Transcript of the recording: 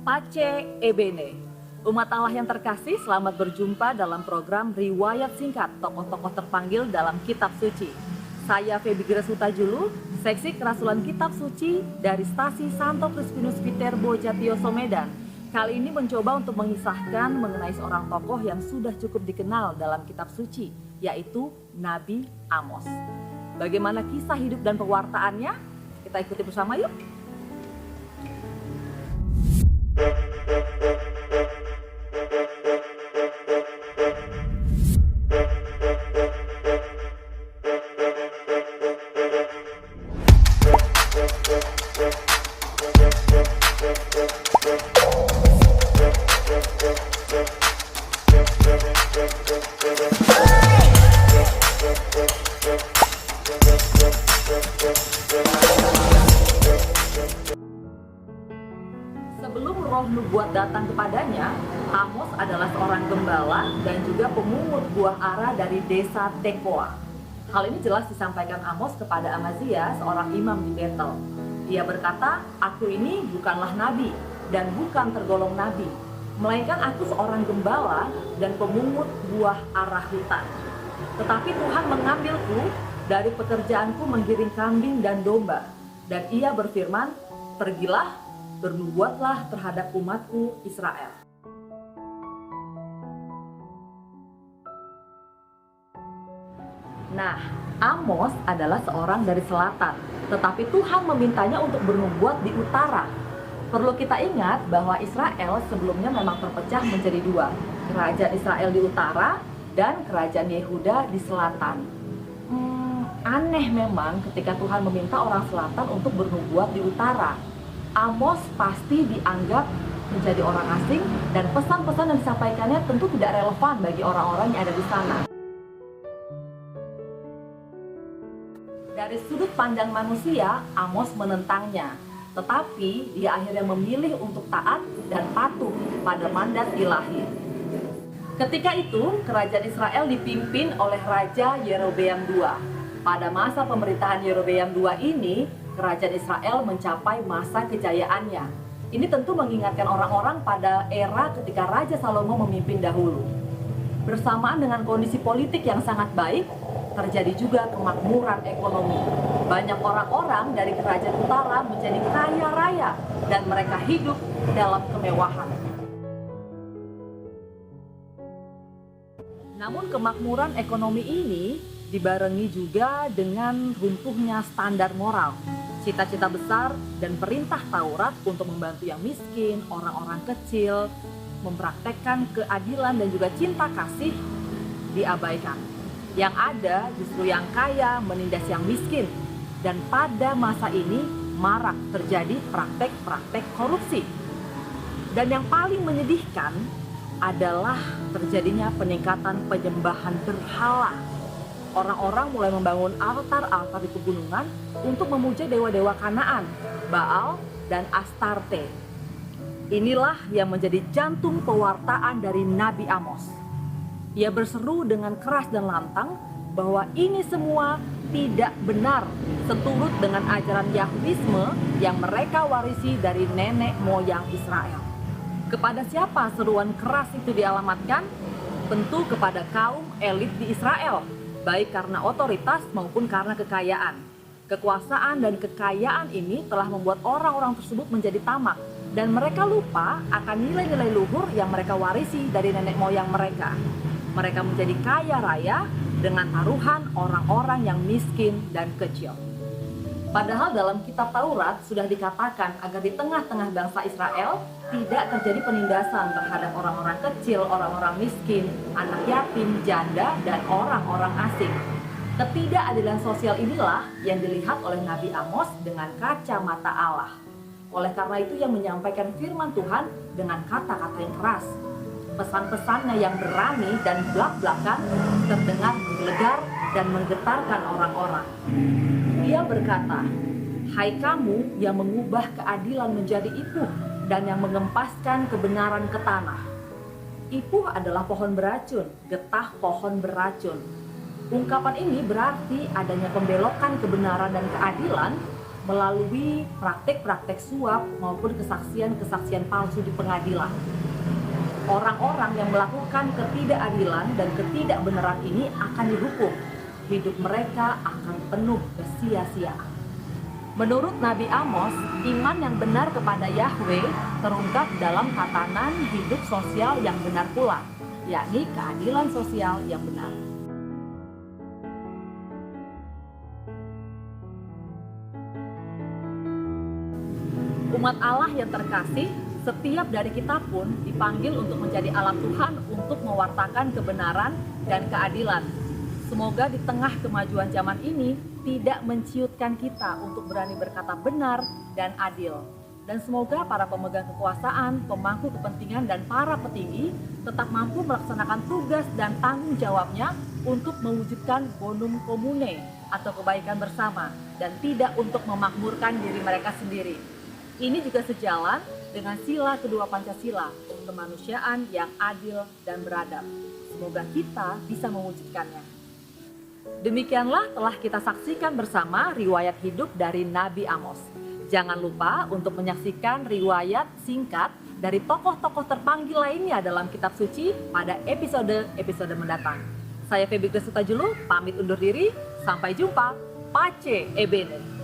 Pace Ebene. Umat Allah yang terkasih, selamat berjumpa dalam program Riwayat Singkat Tokoh-tokoh terpanggil dalam Kitab Suci. Saya Feby Greshutajulu, Seksi Kerasulan Kitab Suci dari Stasi Santo Crispinus Viterbo Jatioso Medan. Kali ini mencoba untuk mengisahkan mengenai seorang tokoh yang sudah cukup dikenal dalam Kitab Suci, yaitu Nabi Amos. Bagaimana kisah hidup dan pewartaannya? Kita ikuti bersama yuk. Sebelum roh nubuat datang kepadanya, Amos adalah seorang gembala dan juga pemungut buah ara dari desa Tekoa. Hal ini jelas disampaikan Amos kepada Amazia, seorang imam di Betel. Dia berkata, "Aku ini bukanlah nabi dan bukan tergolong nabi, melainkan aku seorang gembala dan pemungut buah ara hutan. Tetapi Tuhan mengambilku dari pekerjaanku menggiring kambing dan domba. Dan ia berfirman, pergilah, bernubuatlah terhadap umatku Israel." Nah, Amos adalah seorang dari selatan, tetapi Tuhan memintanya untuk bernubuat di utara. Perlu kita ingat bahwa Israel sebelumnya memang terpecah menjadi dua, kerajaan Israel di utara dan kerajaan Yehuda di selatan. Aneh memang ketika Tuhan meminta orang selatan untuk bernubuat di utara. Amos pasti dianggap menjadi orang asing dan pesan-pesan yang disampaikannya tentu tidak relevan bagi orang-orang yang ada di sana. Dari sudut pandang manusia, Amos menentangnya, tetapi dia akhirnya memilih untuk taat dan patuh pada mandat ilahi. Ketika itu, kerajaan Israel dipimpin oleh Raja Yerobeam II. Pada masa pemerintahan Yerobeam II ini, kerajaan Israel mencapai masa kejayaannya. Ini tentu mengingatkan orang-orang pada era ketika Raja Salomo memimpin dahulu. Bersamaan dengan kondisi politik yang sangat baik, terjadi juga kemakmuran ekonomi. Banyak orang-orang dari kerajaan utara menjadi kaya raya dan mereka hidup dalam kemewahan. Namun kemakmuran ekonomi ini dibarengi juga dengan runtuhnya standar moral. Cita-cita besar dan perintah Taurat untuk membantu yang miskin, orang-orang kecil, mempraktekkan keadilan dan juga cinta kasih diabaikan. Yang ada justru yang kaya menindas yang miskin. Dan pada masa ini marak terjadi praktek-praktek korupsi. Dan yang paling menyedihkan adalah terjadinya peningkatan penyembahan berhala. Orang-orang mulai membangun altar-altar di pegunungan untuk memuja dewa-dewa Kanaan, Baal, dan Astarte. Inilah yang menjadi jantung pewartaan dari Nabi Amos. Ia berseru dengan keras dan lantang bahwa ini semua tidak benar seturut dengan ajaran Yahudisme yang mereka warisi dari nenek moyang Israel. Kepada siapa seruan keras itu dialamatkan? Tentu kepada kaum elit di Israel, baik karena otoritas maupun karena kekayaan. Kekuasaan dan kekayaan ini telah membuat orang-orang tersebut menjadi tamak dan mereka lupa akan nilai-nilai luhur yang mereka warisi dari nenek moyang mereka. Mereka menjadi kaya raya dengan taruhan orang-orang yang miskin dan kecil. Padahal dalam kitab Taurat sudah dikatakan agar di tengah-tengah bangsa Israel tidak terjadi penindasan terhadap orang-orang kecil, orang-orang miskin, anak yatim, janda, dan orang-orang asing. Ketidakadilan sosial inilah yang dilihat oleh Nabi Amos dengan kacamata Allah. Oleh karena itu ia menyampaikan firman Tuhan dengan kata-kata yang keras. Pesan-pesannya yang berani dan belak-belakan terdengar menggelegar dan menggetarkan orang-orang. Dia berkata, "Hai kamu yang mengubah keadilan menjadi ipuh dan yang mengempaskan kebenaran ke tanah." Ipuh adalah pohon beracun, getah pohon beracun. Ungkapan ini berarti adanya pembelokan kebenaran dan keadilan melalui praktek-praktek suap maupun kesaksian-kesaksian palsu di pengadilan. Orang-orang yang melakukan ketidakadilan dan ketidakbenaran ini akan dihukum. Hidup mereka akan penuh kesia-siaan. Menurut Nabi Amos, iman yang benar kepada Yahweh terungkap dalam tatanan hidup sosial yang benar pula, yakni keadilan sosial yang benar. Umat Allah yang terkasih, setiap dari kita pun dipanggil untuk menjadi alat Tuhan untuk mewartakan kebenaran dan keadilan. Semoga di tengah kemajuan zaman ini tidak menciutkan kita untuk berani berkata benar dan adil. Dan semoga para pemegang kekuasaan, pemangku kepentingan, dan para petinggi tetap mampu melaksanakan tugas dan tanggung jawabnya untuk mewujudkan bonum commune atau kebaikan bersama dan tidak untuk memakmurkan diri mereka sendiri. Ini juga sejalan dengan sila kedua Pancasila, kemanusiaan yang adil dan beradab. Semoga kita bisa mewujudkannya. Demikianlah telah kita saksikan bersama riwayat hidup dari Nabi Amos. Jangan lupa untuk menyaksikan riwayat singkat dari tokoh-tokoh terpanggil lainnya dalam kitab suci pada episode-episode mendatang. Saya Feby Gressutajulu, pamit undur diri. Sampai jumpa. Pace Ebene.